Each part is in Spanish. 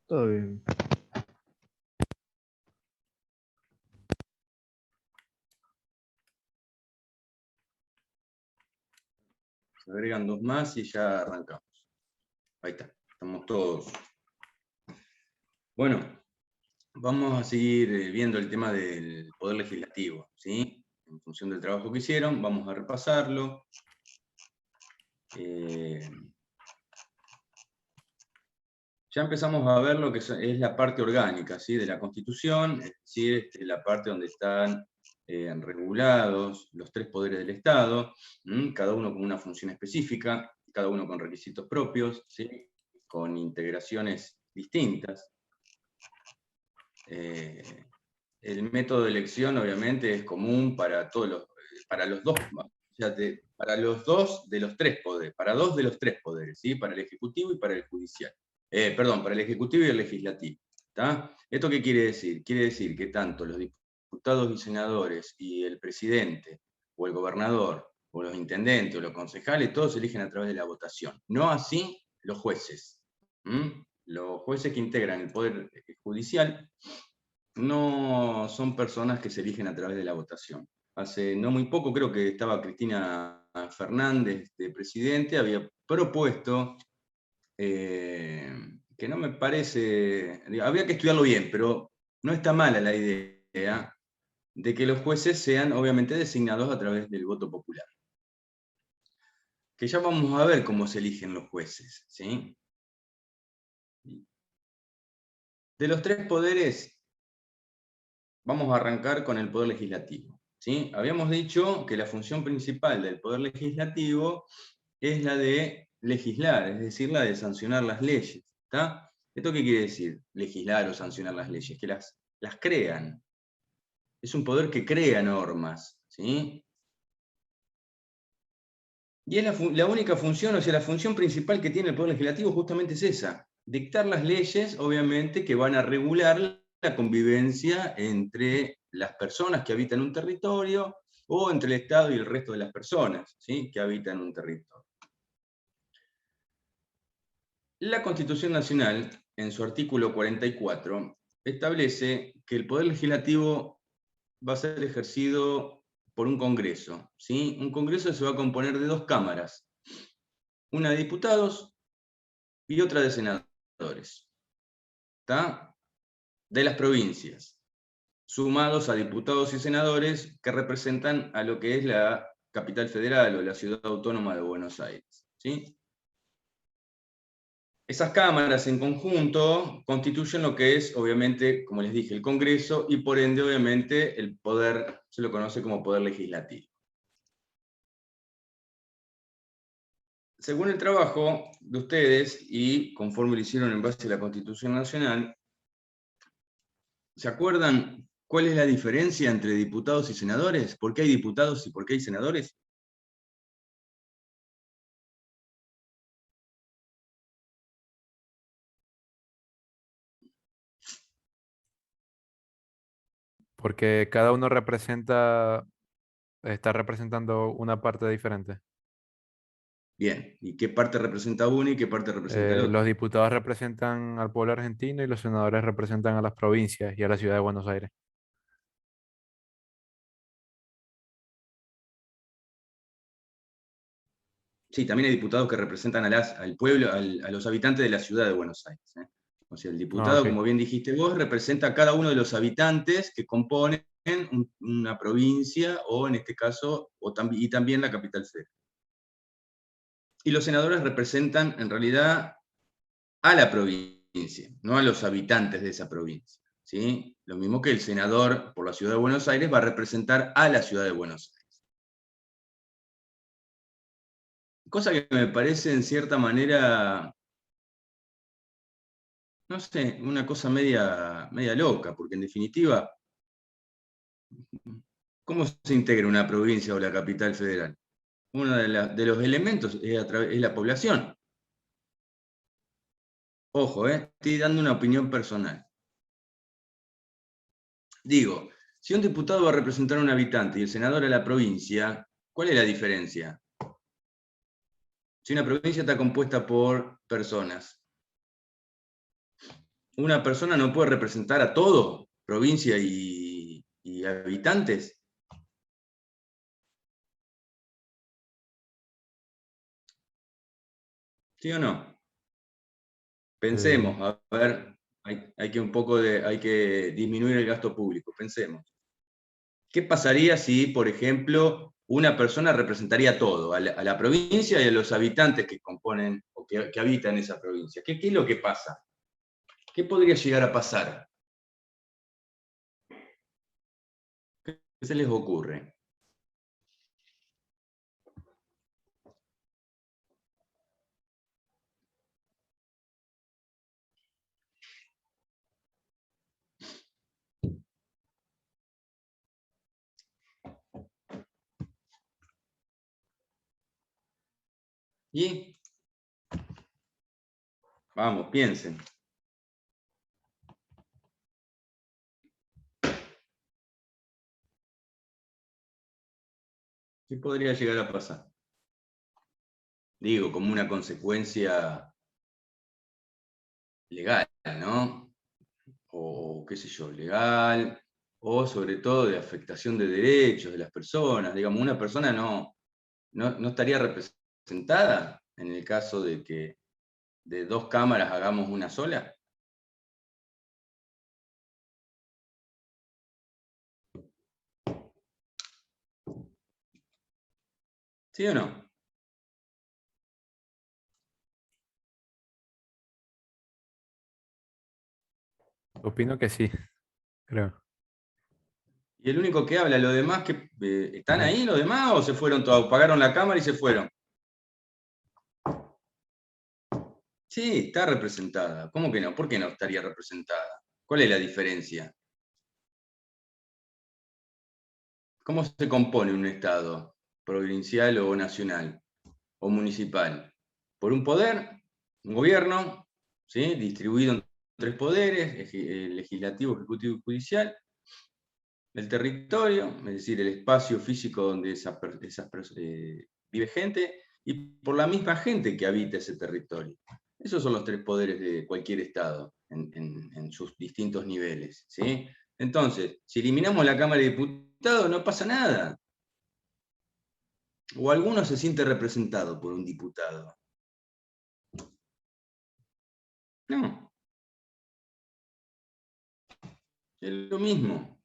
Todo bien. Se agregan dos más y ya arrancamos. Ahí está, estamos todos. Bueno, vamos a seguir viendo el tema del Poder Legislativo, ¿sí? En función del trabajo que hicieron, vamos a repasarlo. Ya empezamos a ver lo que es la parte orgánica, ¿sí? De la Constitución, es decir, la parte donde están regulados los tres poderes del Estado, cada uno con una función específica, cada uno con requisitos propios, ¿sí? Con integraciones distintas. El método de elección, obviamente, es común para todos los, para los dos, para los dos de los tres poderes, para dos de los tres poderes, ¿sí? Para el Ejecutivo y para el Judicial. Perdón, para el Ejecutivo y el Legislativo. ¿Tá? ¿Esto qué quiere decir? Quiere decir que tanto los diputados y senadores y el presidente, o el gobernador, o los intendentes, o los concejales, todos se eligen a través de la votación. No así los jueces. Los jueces que integran el Poder Judicial no son personas que se eligen a través de la votación. Hace no muy poco, creo que estaba Cristina Fernández de presidente, había propuesto, que no me parece, habría que estudiarlo bien, pero no está mala la idea de que los jueces sean obviamente designados a través del voto popular. Que ya vamos a ver cómo se eligen los jueces, ¿sí? De los tres poderes, vamos a arrancar con el Poder Legislativo. ¿Sí? Habíamos dicho que la función principal del Poder Legislativo es la de legislar, es decir, la de sancionar las leyes. ¿Está? ¿Esto qué quiere decir? Legislar o sancionar las leyes, que las crean. Es un poder que crea normas. ¿Sí? Y es la única función, o sea, la función principal que tiene el Poder Legislativo justamente es esa, dictar las leyes, obviamente, que van a regular la convivencia entre las personas que habitan un territorio o entre el Estado y el resto de las personas, ¿sí? Que habitan un territorio. La Constitución Nacional, en su artículo 44, establece que el Poder Legislativo va a ser ejercido por un Congreso, ¿sí? Un Congreso se va a componer de dos cámaras, una de diputados y otra de senadores, ¿tá? De las provincias, sumados a diputados y senadores que representan a lo que es la capital federal o la ciudad autónoma de Buenos Aires, ¿sí? Esas cámaras en conjunto constituyen lo que es, obviamente, como les dije, el Congreso y por ende, obviamente, el poder, se lo conoce como poder legislativo. Según el trabajo de ustedes y conforme lo hicieron en base a la Constitución Nacional, ¿se acuerdan cuál es la diferencia entre diputados y senadores? ¿Por qué hay diputados y por qué hay senadores? Porque cada uno está representando una parte diferente. Bien, ¿y qué parte representa uno y qué parte representa el otro? Los diputados representan al pueblo argentino y los senadores representan a las provincias y a la ciudad de Buenos Aires. Sí, también hay diputados que representan al pueblo, a los habitantes de la ciudad de Buenos Aires. O sea, el Ah, diputado, ok. como bien dijiste vos, representa a cada uno de los habitantes que componen una provincia o en este caso, y también la capital federal. Y los senadores representan en realidad a la provincia, no a los habitantes de esa provincia. ¿Sí? Lo mismo que el senador por la ciudad de Buenos Aires va a representar a la ciudad de Buenos Aires. Cosa que me parece en cierta manera, no sé, una cosa media loca, porque en definitiva, ¿cómo se integra una provincia o la capital federal? Uno de los elementos es la población. Ojo, estoy dando una opinión personal. Digo, si un diputado va a representar a un habitante y el senador a la provincia, ¿cuál es la diferencia? Si una provincia está compuesta por personas una persona no puede representar a todo, provincia y habitantes. ¿Sí o no? Pensemos, a ver, hay que disminuir el gasto público, pensemos. ¿Qué pasaría si, por ejemplo, una persona representaría todo, a la provincia y a los habitantes que componen o que habitan esa provincia? ¿Qué es lo que pasa? ¿Qué podría llegar a pasar? ¿Qué se les ocurre? Y vamos, piensen. ¿Qué podría llegar a pasar? Digo, como una consecuencia legal, ¿no? O qué sé yo, legal, o sobre todo de afectación de derechos de las personas. Digamos, una persona no estaría representada en el caso de que de dos cámaras hagamos una sola. ¿Sí o no? Opino que sí, creo. Y el único que habla, los demás que están Eh, ahí, los demás, o se fueron todos, pagaron la cámara y se fueron. Sí, está representada. ¿Cómo que no? ¿Por qué no estaría representada? ¿Cuál es la diferencia? ¿Cómo se compone un Estado? ¿Provincial o nacional? ¿O municipal? Por un poder, un gobierno, ¿sí? Distribuido en tres poderes, legislativo, ejecutivo y judicial. El territorio, es decir, el espacio físico donde vive gente, y por la misma gente que habita ese territorio. Esos son los tres poderes de cualquier Estado, en sus distintos niveles. ¿Sí? Entonces, si eliminamos la Cámara de Diputados, no pasa nada. O alguno se siente representado por un diputado. No, es lo mismo.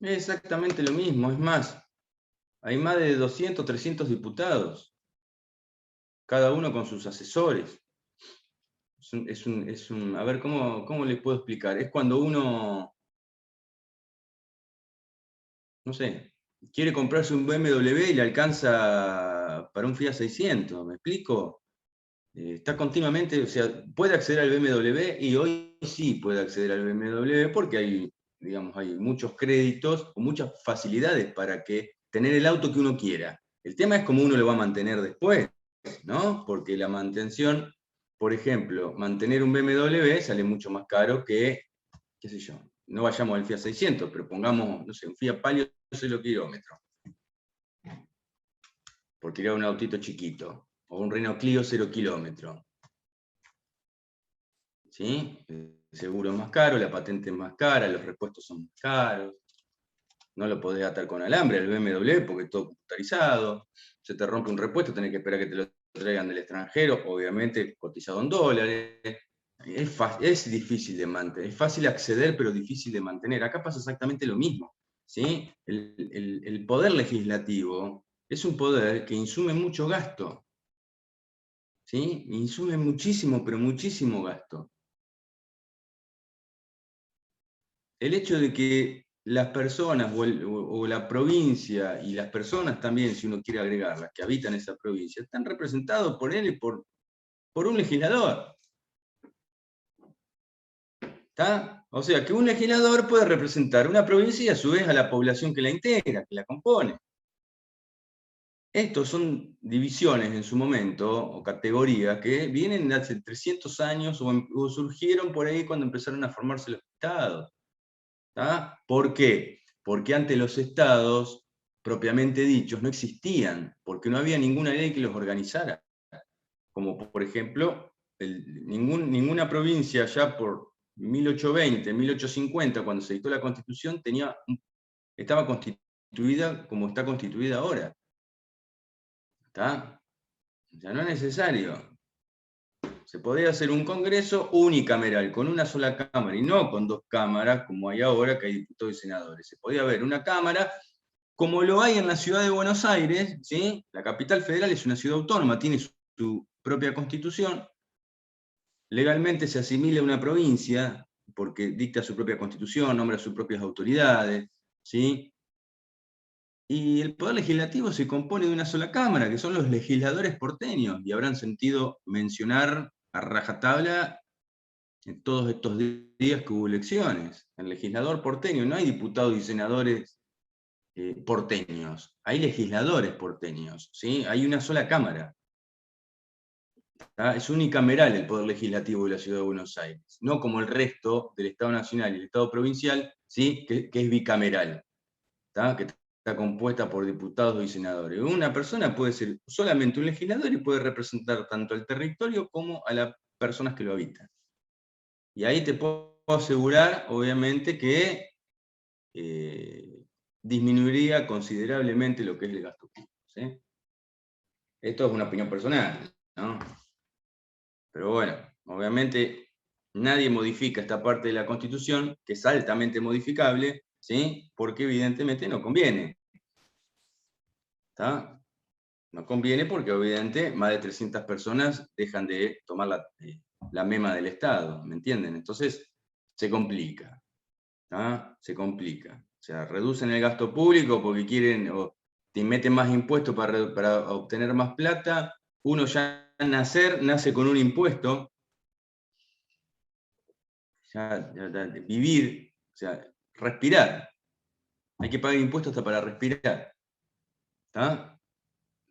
Es exactamente lo mismo. Es más, hay más de 200, 300 diputados, cada uno con sus asesores. A ver, ¿cómo les puedo explicar? Es cuando uno, no sé, quiere comprarse un BMW y le alcanza para un Fiat 600, ¿me explico? Está continuamente, o sea, puede acceder al BMW y hoy sí puede acceder al BMW porque hay, digamos, hay muchos créditos o muchas facilidades para que tener el auto que uno quiera. El tema es cómo uno lo va a mantener después, ¿no? Porque la mantención, por ejemplo, mantener un BMW sale mucho más caro que, qué sé yo, no vayamos al Fiat 600, pero pongamos, no sé, un Fiat Palio 0 kilómetros, porque era un autito chiquito, o un Renault Clio 0 kilómetros. ¿Sí? El seguro es más caro, la patente es más cara, los repuestos son más caros, no lo podés atar con alambre al BMW porque es todo computarizado, se te rompe un repuesto, tenés que esperar que te lo traigan del extranjero, obviamente cotizado en dólares. Es difícil de mantener, es fácil acceder pero difícil de mantener. Acá pasa exactamente lo mismo. ¿Sí? El poder legislativo es un poder que insume mucho gasto. ¿Sí? Insume muchísimo, pero muchísimo gasto. El hecho de que las personas o la provincia y las personas también, si uno quiere agregarlas, que habitan esa provincia, están representados por él y por un legislador. ¿Está? O sea, que un legislador puede representar una provincia y a su vez a la población que la integra, que la compone. Estos son divisiones en su momento, o categorías, que vienen de hace 300 años o surgieron por ahí cuando empezaron a formarse los estados. ¿Por qué? Porque antes los estados, propiamente dichos, no existían, porque no había ninguna ley que los organizara. Como por ejemplo, ninguna provincia ya por 1820, 1850, cuando se dictó la Constitución, estaba constituida como está constituida ahora. ¿Está? O sea, no es necesario. Se podía hacer un congreso unicameral, con una sola cámara, y no con dos cámaras, como hay ahora, que hay diputados y senadores. Se podía haber una cámara, como lo hay en la ciudad de Buenos Aires, ¿sí? La capital federal es una ciudad autónoma, tiene su propia constitución, legalmente se asimila a una provincia, porque dicta su propia constitución, nombra sus propias autoridades, ¿sí? Y el Poder Legislativo se compone de una sola Cámara, que son los legisladores porteños, y habrán sentido mencionar a rajatabla en todos estos días que hubo elecciones. El legislador porteño, no hay diputados y senadores porteños, hay legisladores porteños, ¿sí? Hay una sola Cámara. ¿Tá? Es unicameral el Poder Legislativo de la Ciudad de Buenos Aires, no como el resto del Estado Nacional y el Estado Provincial, ¿sí? que es bicameral, ¿tá? Que está compuesta por diputados y senadores. Una persona puede ser solamente un legislador y puede representar tanto al territorio como a las personas que lo habitan. Y ahí te puedo asegurar, obviamente, que disminuiría considerablemente lo que es el gasto público, ¿sí? Esto es una opinión personal, ¿no? Pero bueno, obviamente nadie modifica esta parte de la Constitución, que es altamente modificable, ¿sí? Porque evidentemente no conviene. ¿Está? No conviene porque obviamente más de 300 personas dejan de tomar la mema del Estado, ¿me entienden? Entonces se complica, ¿tá? Se complica. O sea, reducen el gasto público porque quieren, o te meten más impuestos para obtener más plata. Uno ya nace con un impuesto, vivir, o sea, respirar. Hay que pagar impuestos hasta para respirar. ¿Está?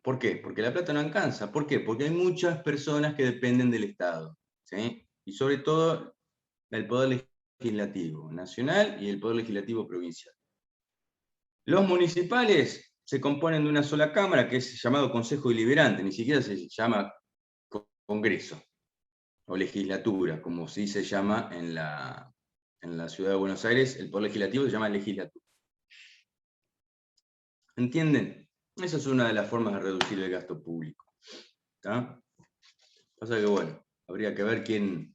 ¿Por qué? Porque la plata no alcanza. ¿Por qué? Porque hay muchas personas que dependen del Estado, ¿sí? Y sobre todo del Poder Legislativo Nacional y el Poder Legislativo Provincial. Los municipales se componen de una sola Cámara, que es llamado Consejo Deliberante, ni siquiera se llama Congreso o Legislatura, como sí se llama en la Ciudad de Buenos Aires. El Poder Legislativo se llama Legislatura. ¿Entienden? Esa es una de las formas de reducir el gasto público. ¿Tá? Pasa que, bueno, habría que ver quién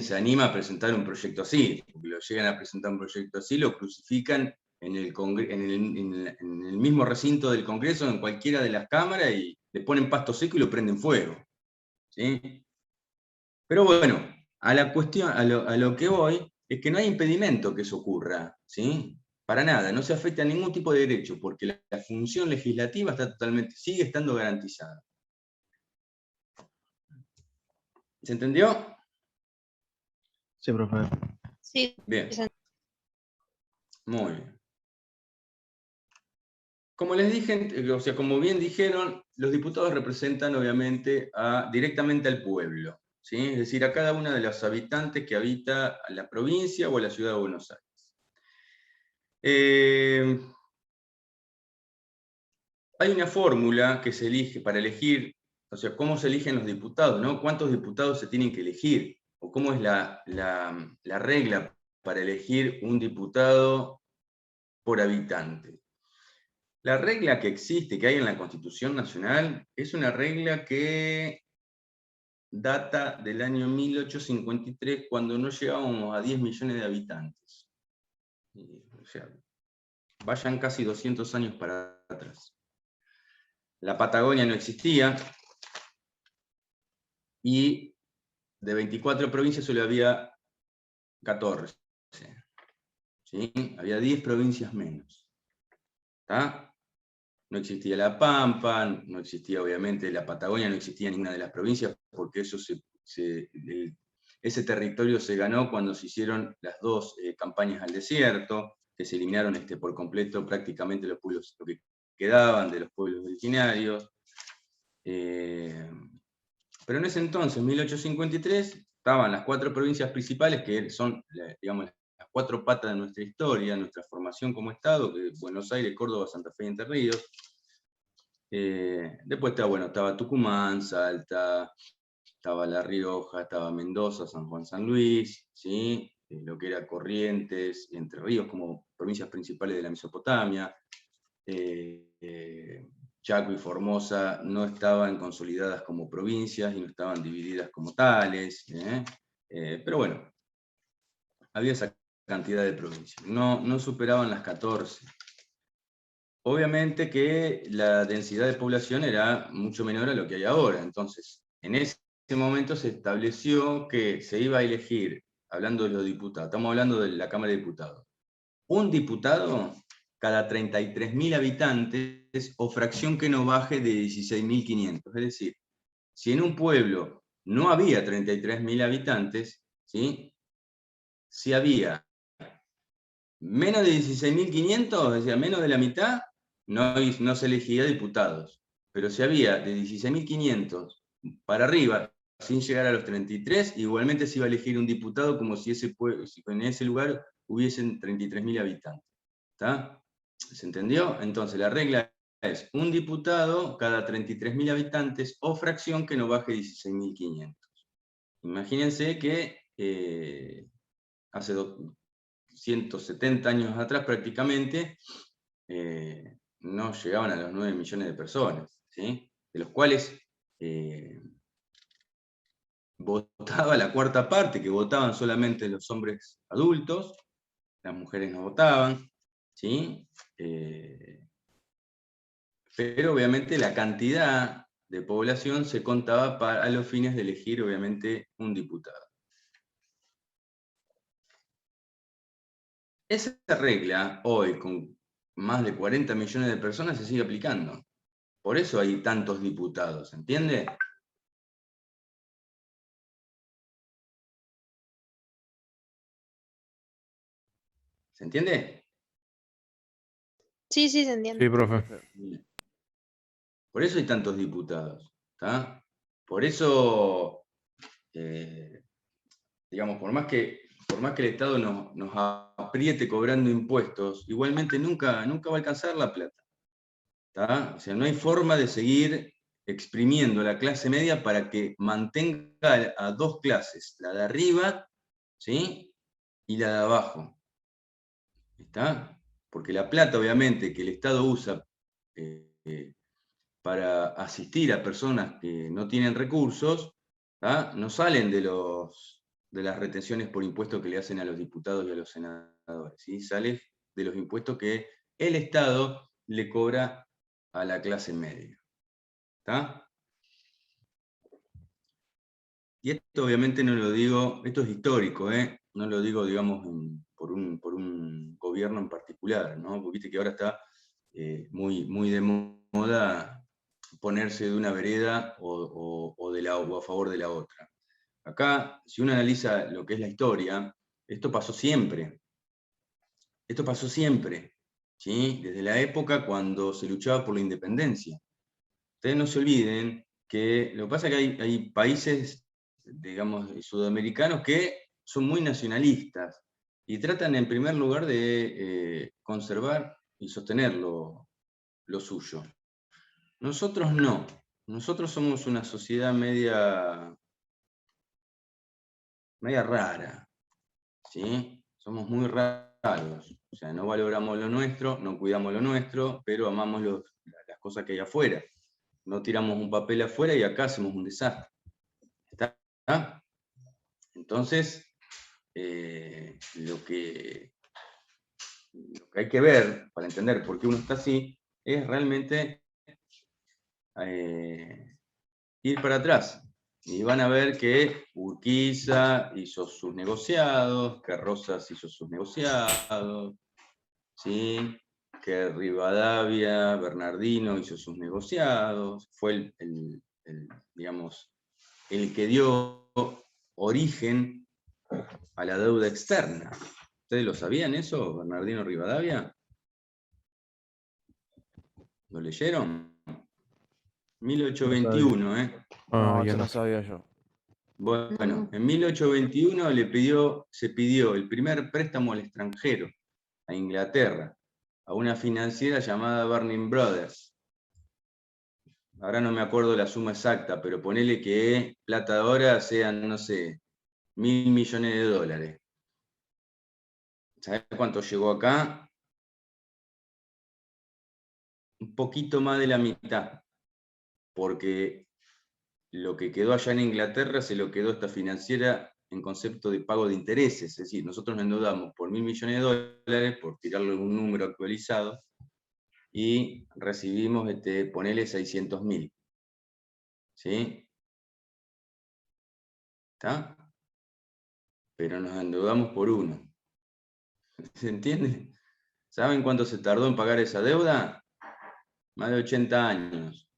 se anima a presentar un proyecto así. Porque lo llegan a presentar un proyecto así, lo crucifican en el mismo recinto del Congreso, en cualquiera de las cámaras, y le ponen pasto seco y lo prenden fuego. ¿Sí? Pero bueno, a la cuestión, a lo que voy, es que no hay impedimento que eso ocurra, ¿sí? Para nada, no se afecta a ningún tipo de derecho, porque la función legislativa sigue estando garantizada. ¿Se entendió? Sí, profe. Sí. Bien. Muy bien. Como les dije, o sea, como bien dijeron, los diputados representan obviamente directamente al pueblo, ¿sí? Es decir, a cada una de los habitantes que habita la provincia o la ciudad de Buenos Aires. Hay una fórmula que se elige para elegir, o sea, cómo se eligen los diputados, ¿no? ¿Cuántos diputados se tienen que elegir? ¿O cómo es la regla para elegir un diputado por habitante? La regla que existe, que hay en la Constitución Nacional, es una regla que data del año 1853, cuando no llegábamos a 10 millones de habitantes. O sea, vayan casi 200 años para atrás. La Patagonia no existía, y de 24 provincias solo había 14. ¿Sí? Había 10 provincias menos. ¿Está? No existía La Pampa, no existía obviamente la Patagonia, no existía ninguna de las provincias, porque eso ese territorio se ganó cuando se hicieron las dos campañas al desierto, que se eliminaron por completo prácticamente los pueblos, lo que quedaban de los pueblos originarios. Pero en ese entonces, en 1853, estaban las 4 provincias principales, que son, digamos, las 4 patas de nuestra historia, nuestra formación como Estado, que es Buenos Aires, Córdoba, Santa Fe y Entre Ríos. Después estaba Tucumán, Salta, estaba La Rioja, estaba Mendoza, San Juan, San Luis, ¿sí? lo que era Corrientes, Entre Ríos, como provincias principales de la Mesopotamia. Chaco y Formosa no estaban consolidadas como provincias y no estaban divididas como tales. Pero bueno, había esa cantidad de provincias. No superaban las 14. Obviamente que la densidad de población era mucho menor a lo que hay ahora. Entonces, en ese momento se estableció que se iba a elegir, hablando de los diputados, estamos hablando de la Cámara de Diputados, un diputado cada 33.000 habitantes o fracción que no baje de 16.500. Es decir, si en un pueblo no había 33.000 habitantes, ¿sí? Si había menos de 16.500, es decir, menos de la mitad, no se elegía diputados. Pero si había de 16.500 para arriba, sin llegar a los 33, igualmente se iba a elegir un diputado como si en ese lugar hubiesen 33.000 habitantes. ¿Está? ¿Se entendió? Entonces la regla es un diputado cada 33.000 habitantes o fracción que no baje 16.500. Imagínense que hace 170 años atrás prácticamente no llegaban a los 9 millones de personas, ¿sí? De los cuales votaba la cuarta parte, que votaban solamente los hombres adultos, las mujeres no votaban, ¿sí? Pero obviamente la cantidad de población se contaba a los fines de elegir obviamente un diputado. Esa regla hoy, con más de 40 millones de personas, se sigue aplicando. Por eso hay tantos diputados, ¿entiende? ¿Se entiende? Sí, sí, se Sí, entiende. profe. Por eso hay tantos diputados, ¿está? Por eso, digamos, por más que el Estado nos apriete cobrando impuestos, igualmente nunca va a alcanzar la plata. ¿Tá? O sea, no hay forma de seguir exprimiendo la clase media para que mantenga a dos clases, la de arriba, ¿sí? Y la de abajo. ¿Está? Porque la plata, obviamente, que el Estado usa para asistir a personas que no tienen recursos, ¿tá? No salen de las retenciones por impuestos que le hacen a los diputados y a los senadores, ¿sí? Sale de los impuestos que el Estado le cobra a la clase media. ¿Está? Y esto obviamente no lo digo, esto es histórico, no lo digo, digamos, por un gobierno en particular, ¿no? Porque viste que ahora está muy de moda ponerse de una vereda o a favor de la otra. Acá, si uno analiza lo que es la historia, esto pasó siempre. Esto pasó siempre, ¿sí? Desde la época cuando se luchaba por la independencia. Ustedes no se olviden que lo que pasa es que hay países, digamos, sudamericanos que son muy nacionalistas y tratan en primer lugar de conservar y sostener lo suyo. Nosotros no. Nosotros somos una sociedad media rara, ¿sí? Somos muy raros. O sea, no valoramos lo nuestro, no cuidamos lo nuestro, pero amamos las cosas que hay afuera. No tiramos un papel afuera y acá hacemos un desastre. ¿Está? Entonces, lo que hay que ver para entender por qué uno está así es realmente ir para atrás. Y van a ver que Urquiza hizo sus negociados, que Rosas hizo sus negociados, ¿sí? Que Rivadavia, Bernardino hizo sus negociados, fue digamos, el que dio origen a la deuda externa. ¿Ustedes lo sabían eso, Bernardino Rivadavia? ¿Lo leyeron? 1821, Ah, No, yo eso no. no sabía yo. Bueno, en 1821 se pidió el primer préstamo al extranjero, a Inglaterra, a una financiera llamada Burning Brothers. Ahora no me acuerdo la suma exacta, pero ponele que plata de ahora sean, no sé, $1.000 millones. ¿Sabés cuánto llegó acá? Un poquito más de la mitad, porque lo que quedó allá en Inglaterra se lo quedó esta financiera en concepto de pago de intereses, es decir, nosotros nos endeudamos por 1.000 millones de dólares, por tirarle un número actualizado, y recibimos, ponele 600.000. ¿Sí? ¿Está? Pero nos endeudamos por uno. ¿Se entiende? ¿Saben cuánto se tardó en pagar esa deuda? Más de 80 años.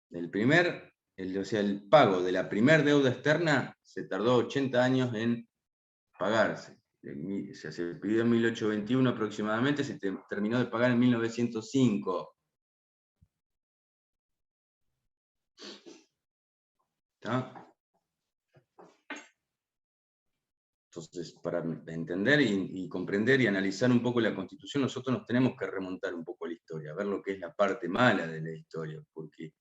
El pago de la primer deuda externa se tardó 80 años en pagarse. Se pidió en 1821 aproximadamente, se terminó de pagar en 1905. ¿Está? Entonces, para entender y comprender y analizar un poco la Constitución, nosotros nos tenemos que remontar un poco a la historia, ver lo que es la parte mala de la historia, porque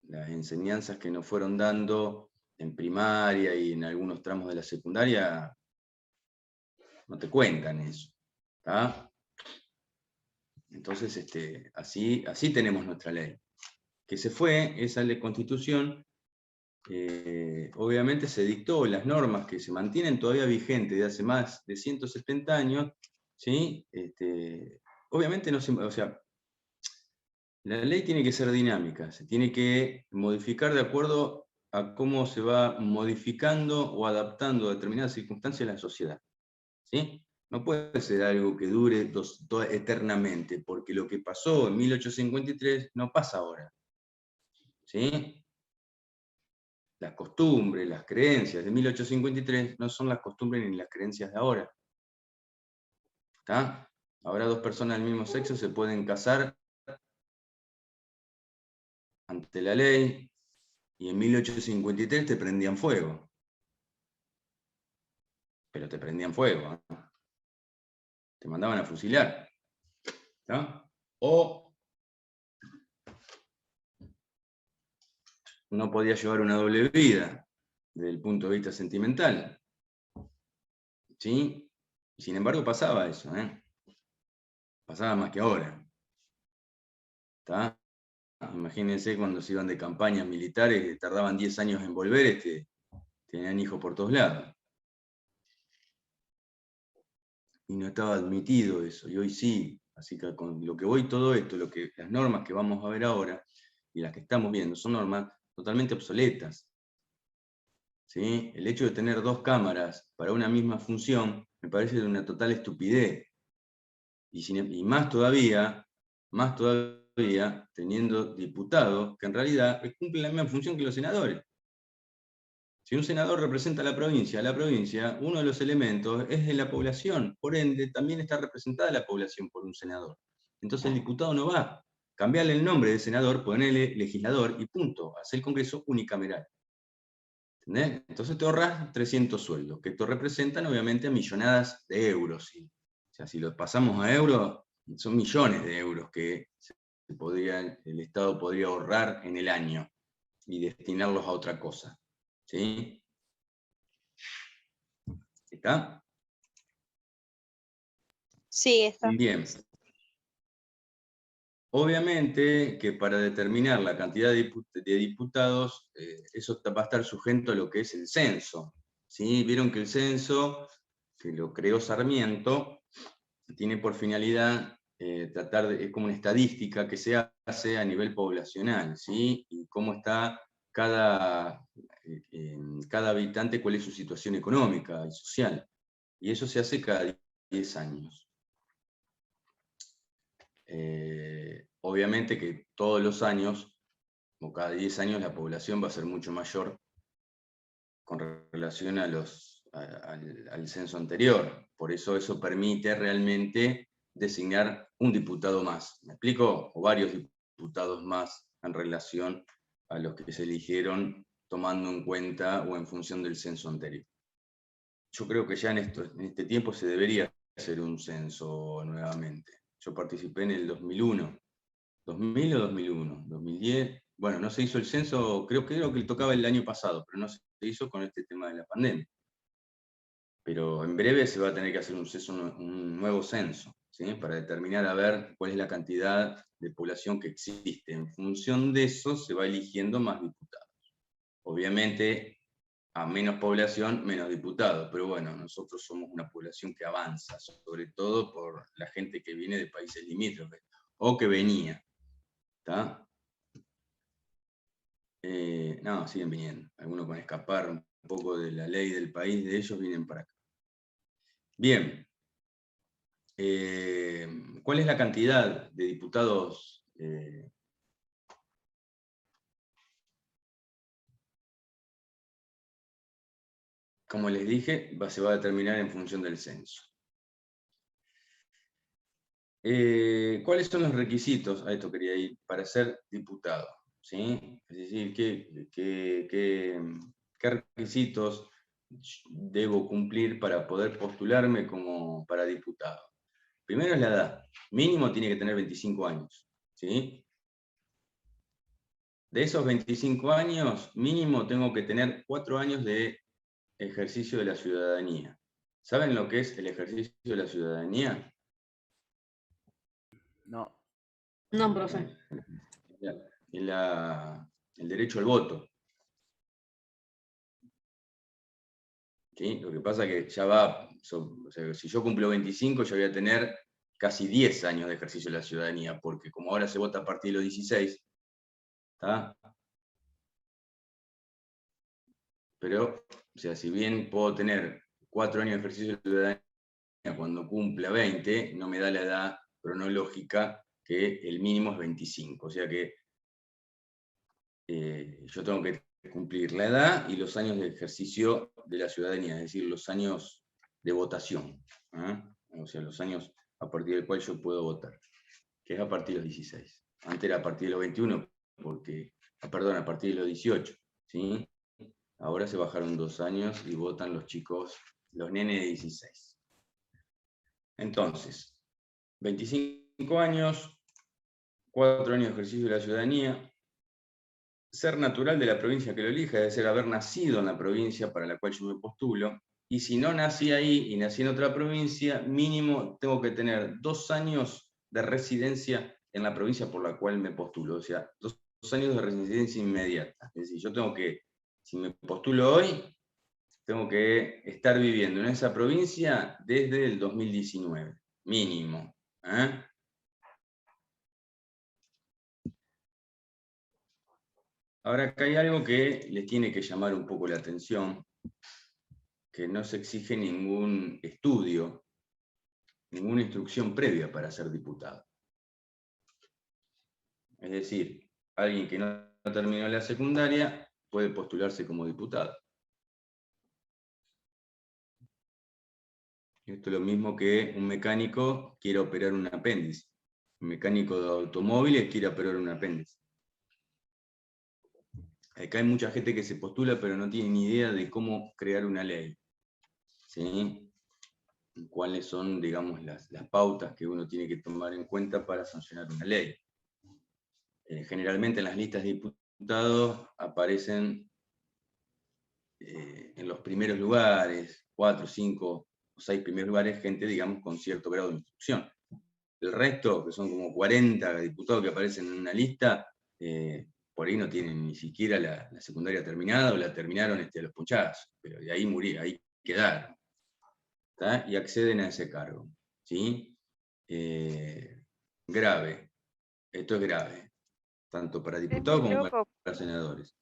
las enseñanzas que nos fueron dando en primaria y en algunos tramos de la secundaria no te cuentan eso. ¿Está? Entonces, así tenemos nuestra ley. Que se fue, esa ley Constitución, obviamente se dictó las normas que se mantienen todavía vigentes de hace más de 170 años, ¿sí? Obviamente no se, o sea, la ley tiene que ser dinámica, se tiene que modificar de acuerdo a cómo se va modificando o adaptando a determinadas circunstancias en la sociedad, ¿sí? No puede ser algo que dure eternamente, porque lo que pasó en 1853 no pasa ahora, ¿sí? Las costumbres, las creencias de 1853 no son las costumbres ni las creencias de ahora. ¿Está? Ahora dos personas del mismo sexo se pueden casar ante la ley, y en 1853 te prendían fuego. Pero te prendían fuego, ¿eh? Te mandaban a fusilar. ¿Está? O no podías llevar una doble vida desde el punto de vista sentimental. ¿Sí? Sin embargo pasaba eso, ¿eh? Pasaba más que ahora. ¿Está? Imagínense cuando se iban de campañas militares, tardaban 10 años en volver, tenían hijos por todos lados. Y no estaba admitido eso, y hoy sí. Así que con lo que voy todo esto, las normas que vamos a ver ahora, y las que estamos viendo, son normas totalmente obsoletas. ¿Sí? El hecho de tener dos cámaras para una misma función me parece de una total estupidez. Y más todavía, teniendo diputados que en realidad cumplen la misma función que los senadores. Si un senador representa a la provincia, uno de los elementos es de la población, por ende también está representada la población por un senador. Entonces el diputado no va a cambiarle el nombre de senador, ponerle legislador y punto, hacer el Congreso unicameral. ¿Entendés? Entonces te ahorras 300 sueldos, que te representan obviamente a millonadas de euros. ¿Sí? O sea, si lo pasamos a euros, son millones de euros que el Estado podría ahorrar en el año y destinarlos a otra cosa. ¿Sí? ¿Está? Sí, está. Bien. Obviamente que para determinar la cantidad de diputados, eso va a estar sujeto a lo que es el censo. ¿Sí? Vieron que el censo, que lo creó Sarmiento, tiene por finalidad es como una estadística que se hace a nivel poblacional, ¿sí? Y cómo está cada habitante, cuál es su situación económica y social. Y eso se hace cada 10 años. Obviamente que todos los años, o cada 10 años, la población va a ser mucho mayor con relación al censo anterior. Por eso permite realmente designar un diputado más. ¿Me explico? O varios diputados más en relación a los que se eligieron tomando en cuenta o en función del censo anterior. Yo creo que ya en este tiempo se debería hacer un censo nuevamente. Yo participé en el 2001. ¿2000 o 2001? 2010. Bueno, no se hizo el censo, creo que le tocaba el año pasado, pero no se hizo con este tema de la pandemia. pero en breve se va a tener que hacer un nuevo censo, ¿sí? Para determinar a ver cuál es la cantidad de población que existe. En función de eso se va eligiendo más diputados. Obviamente, a menos población, menos diputados, pero bueno, nosotros somos una población que avanza, sobre todo por la gente que viene de países limítrofes, o que venía, ¿está? No, siguen viniendo, algunos con escapar un poco de la ley del país de ellos vienen para acá. Bien, ¿cuál es la cantidad de diputados? Como les dije, se va a determinar en función del censo. ¿Cuáles son los requisitos? A esto quería ir, para ser diputado, ¿sí? Es decir, ¿qué requisitos debo cumplir para poder postularme para diputado? Primero es la edad. Mínimo tiene que tener 25 años, ¿sí? De esos 25 años, mínimo tengo que tener 4 años de ejercicio de la ciudadanía. ¿Saben lo que es el ejercicio de la ciudadanía? No. No, profe. El derecho al voto. ¿Sí? Lo que pasa es que ya va, o sea, si yo cumplo 25, ya voy a tener casi 10 años de ejercicio de la ciudadanía, porque como ahora se vota a partir de los 16, ¿está? Pero, o sea, si bien puedo tener 4 años de ejercicio de ciudadanía cuando cumpla 20, no me da la edad cronológica que el mínimo es 25. O sea que yo tengo que cumplir la edad y los años de ejercicio de la ciudadanía, es decir, los años de votación. O sea, los años a partir del cual yo puedo votar, que es a partir de los 16. Antes era a partir de los 21, a partir de los 18. ¿Sí? Ahora se bajaron 2 años y votan los chicos, los nenes de 16. Entonces, 25 años, 4 años de ejercicio de la ciudadanía, ser natural de la provincia que lo elija, es decir, haber nacido en la provincia para la cual yo me postulo, y si no nací ahí y nací en otra provincia, mínimo tengo que tener 2 años de residencia en la provincia por la cual me postulo, o sea, 2 años de residencia inmediata. Es decir, yo tengo que, si me postulo hoy, tengo que estar viviendo en esa provincia desde el 2019, mínimo. Ahora, acá hay algo que les tiene que llamar un poco la atención, que no se exige ningún estudio, ninguna instrucción previa para ser diputado. Es decir, alguien que no terminó la secundaria puede postularse como diputado. Esto es lo mismo que un mecánico quiere operar un apéndice. Un mecánico de automóviles quiere operar un apéndice. Acá hay mucha gente que se postula, pero no tiene ni idea de cómo crear una ley. ¿Sí? Cuáles son, digamos, las pautas que uno tiene que tomar en cuenta para sancionar una ley. Generalmente en las listas de diputados aparecen en los primeros lugares, 4, 5 o 6 primeros lugares, gente, digamos, con cierto grado de instrucción. El resto, que son como 40 diputados que aparecen en una lista, por ahí no tienen ni siquiera la secundaria terminada, o la terminaron a los punchazos, pero de ahí murieron, ahí quedaron. ¿Tá? Y acceden a ese cargo. ¿Sí? Grave. Esto es grave, tanto para diputados como para senadores.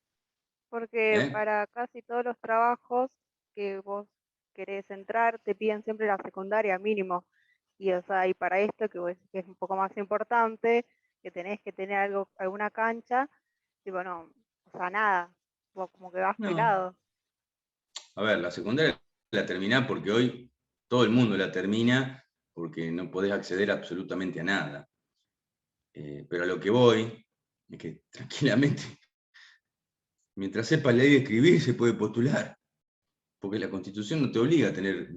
Porque para casi todos los trabajos que vos querés entrar, te piden siempre la secundaria mínimo. Y, o sea, y para esto, que es un poco más importante, que tenés que tener alguna cancha, y bueno, o sea, nada, vos como que vas pelado. A ver, la secundaria la terminás porque hoy todo el mundo la termina porque no podés acceder absolutamente a nada. Pero a lo que voy es que tranquilamente, mientras sepas leer y escribir, se puede postular. Porque la Constitución no te obliga a tener,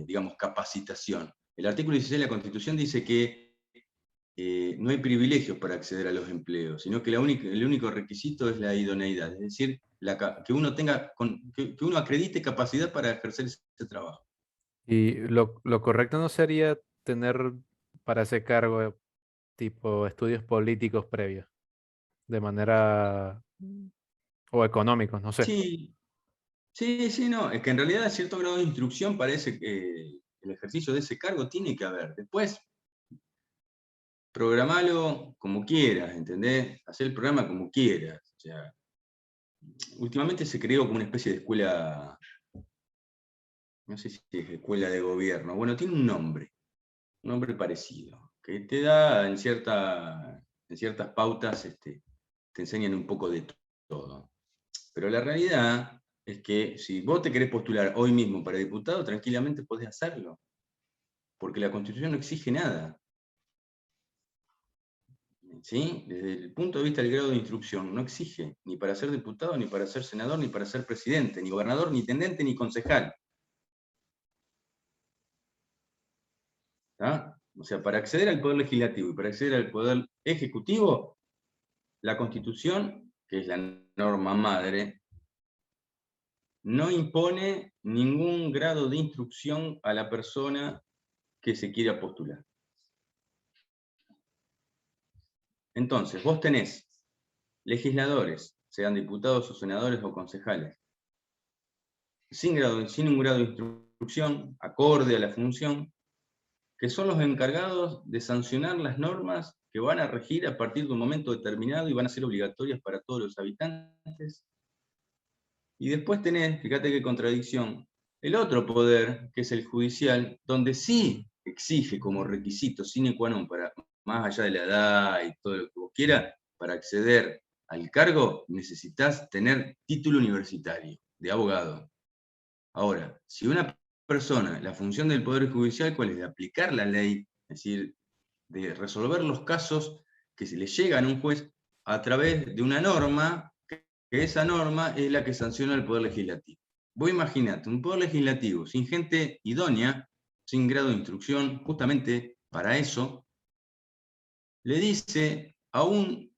digamos, capacitación. El artículo 16 de la Constitución dice que no hay privilegios para acceder a los empleos, sino que el único requisito es la idoneidad, es decir, que uno acredite capacidad para ejercer ese trabajo. Y lo correcto no sería tener para ese cargo tipo estudios políticos previos, de manera, o económicos, no sé. Sí, sí, no, es que en realidad a cierto grado de instrucción parece que el ejercicio de ese cargo tiene que haber. Después, programalo como quieras, ¿entendés? Hacer el programa como quieras. O sea, últimamente se creó como una especie de escuela, no sé si es escuela de gobierno, bueno, tiene un nombre parecido, que te da en ciertas pautas, te enseñan un poco de todo. Pero la realidad es que si vos te querés postular hoy mismo para diputado, tranquilamente podés hacerlo, porque la Constitución no exige nada. ¿Sí? Desde el punto de vista del grado de instrucción, no exige ni para ser diputado, ni para ser senador, ni para ser presidente, ni gobernador, ni intendente, ni concejal. ¿Tá? O sea, para acceder al poder legislativo y para acceder al poder ejecutivo, la Constitución, que es la norma madre, no impone ningún grado de instrucción a la persona que se quiera postular. Entonces, vos tenés legisladores, sean diputados o senadores o concejales, sin un grado de instrucción, acorde a la función, que son los encargados de sancionar las normas que van a regir a partir de un momento determinado y van a ser obligatorias para todos los habitantes. Y después tenés, fíjate qué contradicción, el otro poder, que es el judicial, donde sí exige como requisito sine qua non, para, más allá de la edad y todo lo que vos quieras, para acceder al cargo necesitas tener título universitario de abogado. Ahora, si una persona, la función del Poder Judicial, ¿cuál es? De aplicar la ley, es decir, de resolver los casos que se le llegan a un juez a través de una norma, que esa norma es la que sanciona el Poder Legislativo. Vos imaginate, un Poder Legislativo sin gente idónea, sin grado de instrucción, justamente para eso, le dice a un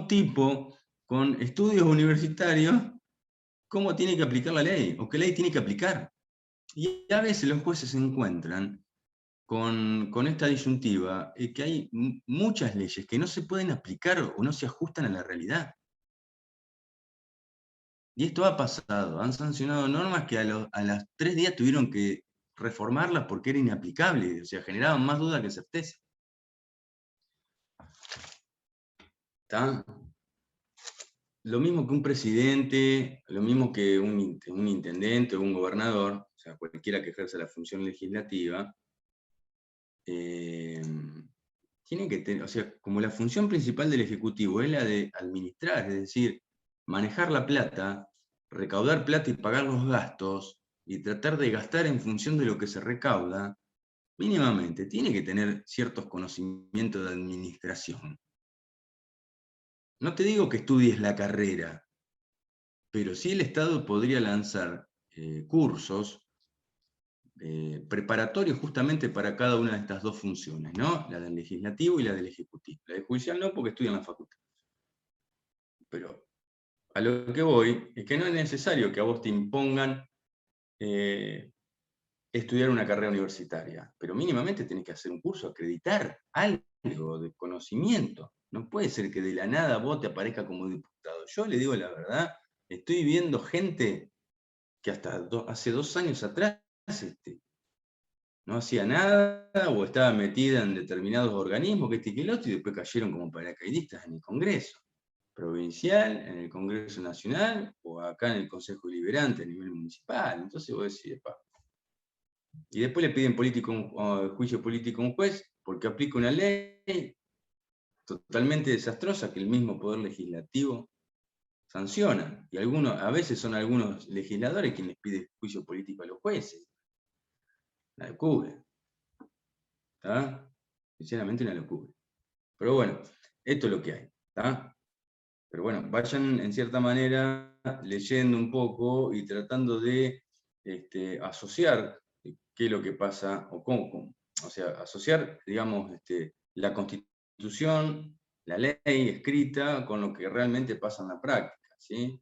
tipo con estudios universitarios cómo tiene que aplicar la ley, o qué ley tiene que aplicar. Y a veces los jueces se encuentran con esta disyuntiva, que hay muchas leyes que no se pueden aplicar o no se ajustan a la realidad. Y esto ha pasado, han sancionado normas que a los 3 días tuvieron que reformarlas porque era inaplicable, o sea, generaban más duda que certeza. ¿Está? Lo mismo que un presidente, lo mismo que un intendente o un gobernador, o sea, cualquiera que ejerza la función legislativa, tiene que tener, o sea, como la función principal del Ejecutivo es la de administrar, es decir, manejar la plata, recaudar plata y pagar los gastos, y tratar de gastar en función de lo que se recauda, mínimamente tiene que tener ciertos conocimientos de administración. No te digo que estudies la carrera, pero sí el Estado podría lanzar cursos preparatorios justamente para cada una de estas dos funciones, ¿no? La del legislativo y la del ejecutivo. La del judicial no, porque estudian la facultad. Pero a lo que voy es que no es necesario que a vos te impongan estudiar una carrera universitaria, pero mínimamente tenés que hacer un curso, acreditar algo de conocimiento. No puede ser que de la nada vos te aparezca como diputado. Yo le digo la verdad, estoy viendo gente que hasta hace 2 años atrás no hacía nada o estaba metida en determinados organismos, que y otro, y después cayeron como paracaidistas en el Congreso provincial, en el Congreso Nacional, o acá en el Consejo Deliberante a nivel municipal. Entonces vos decís, epa. Y después le piden juicio político a un juez porque aplica una ley totalmente desastrosa que el mismo Poder Legislativo sanciona. Y a veces son algunos legisladores quienes piden juicio político a los jueces. La locura. ¿Está? Sinceramente una locura. Pero bueno, esto es lo que hay. ¿Está? Pero bueno, vayan en cierta manera leyendo un poco y tratando de asociar qué es lo que pasa, o cómo, o sea, asociar, digamos, la Constitución, la ley escrita, con lo que realmente pasa en la práctica, ¿sí?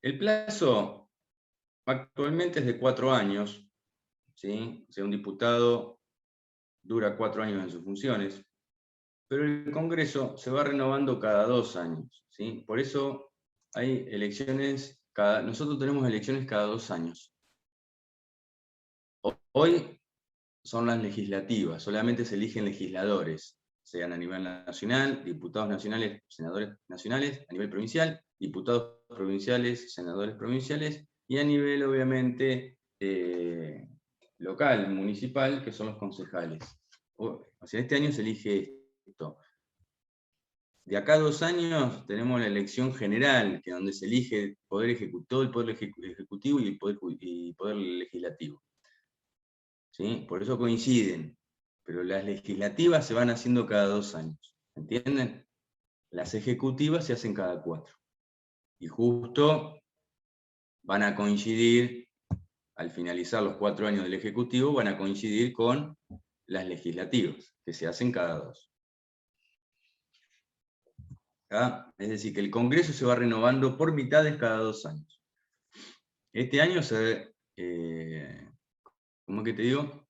El plazo actualmente es de 4 años, ¿sí? O sea, un diputado dura 4 años en sus funciones, pero el Congreso se va renovando cada 2 años, ¿sí? Por eso hay elecciones, nosotros tenemos elecciones cada 2 años. Hoy son las legislativas, solamente se eligen legisladores, sean a nivel nacional, diputados nacionales, senadores nacionales, a nivel provincial, diputados provinciales, senadores provinciales, y a nivel, obviamente, local, municipal, que son los concejales. O sea, este año se elige esto. De acá a 2 años tenemos la elección general, que es donde se elige poder ejecutivo, el poder ejecutivo y el poder legislativo. ¿Sí? Por eso coinciden, pero las legislativas se van haciendo cada 2 años, ¿entienden? Las ejecutivas se hacen cada 4. Y justo van a coincidir, al finalizar los 4 años del Ejecutivo, van a coincidir con las legislativas, que se hacen cada 2. ¿Ah? Es decir, que el Congreso se va renovando por mitades cada 2 años. Este año ¿cómo que te digo?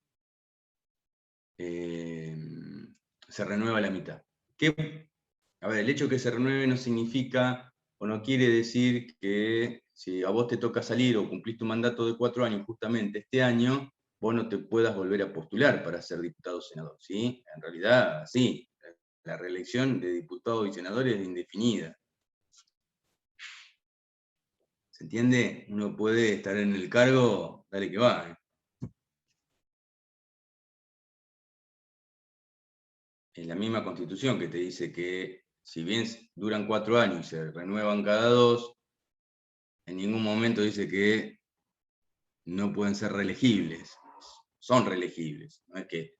Se renueva la mitad. A ver, el hecho de que se renueve no significa o no quiere decir que si a vos te toca salir o cumplís tu mandato de 4 años justamente este año, vos no te puedas volver a postular para ser diputado o senador, ¿sí? En realidad, sí, la reelección de diputados y senadores es indefinida. ¿Se entiende? Uno puede estar en el cargo, dale que va, ¿eh? Es la misma Constitución que te dice que si bien duran 4 años y se renuevan cada 2, en ningún momento dice que no pueden ser reelegibles. Son reelegibles. No es que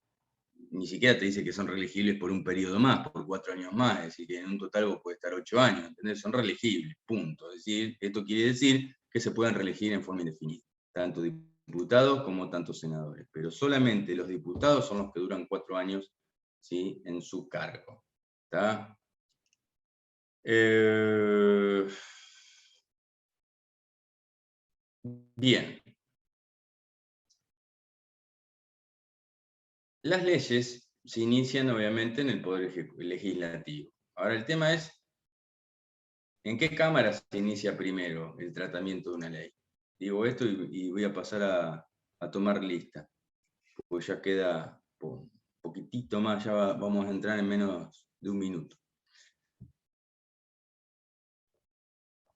ni siquiera te dice que son reelegibles por un periodo más, por 4 años más. Es decir, que en un total vos podés estar 8 años. ¿Entendés? Son reelegibles, punto. Es decir, esto quiere decir que se pueden reelegir en forma indefinida. Tanto diputados como tanto senadores. Pero solamente los diputados son los que duran 4 años, ¿sí?, en su cargo. ¿Está? Bien. Las leyes se inician obviamente en el Poder Legislativo. Ahora el tema es, ¿en qué cámara se inicia primero el tratamiento de una ley? Digo esto y voy a pasar a tomar lista, porque ya queda un poquitito más, ya vamos a entrar en menos de 1 minuto.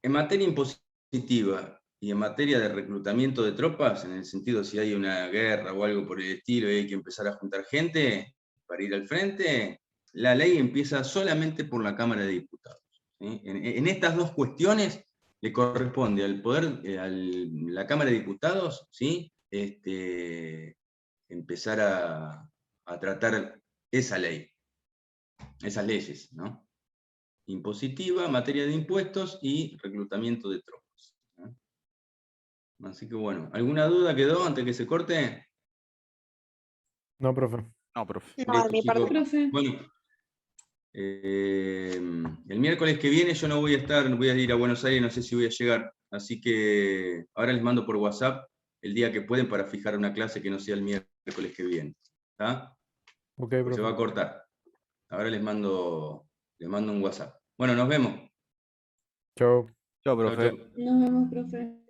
En materia impositiva y en materia de reclutamiento de tropas, en el sentido si hay una guerra o algo por el estilo y hay que empezar a juntar gente para ir al frente, la ley empieza solamente por la Cámara de Diputados, ¿sí? En estas 2 cuestiones le corresponde al poder, a la Cámara de Diputados, ¿sí?, empezar a tratar esa ley, esas leyes, ¿no? Impositiva, materia de impuestos y reclutamiento de tropas, ¿no? Así que bueno, ¿alguna duda quedó antes que se corte? No, profe. No, profe. No, de mi parte, chicos. profe. Bueno, el miércoles que viene yo no voy a estar, voy a ir a Buenos Aires, no sé si voy a llegar, así que ahora les mando por WhatsApp el día que pueden para fijar una clase que no sea el miércoles que viene. ¿Está? Ok, Pues profe. se va a cortar. Ahora les mando un WhatsApp. Bueno, nos vemos. Chao. Chao, Chau, profe. chau. Nos vemos, profe.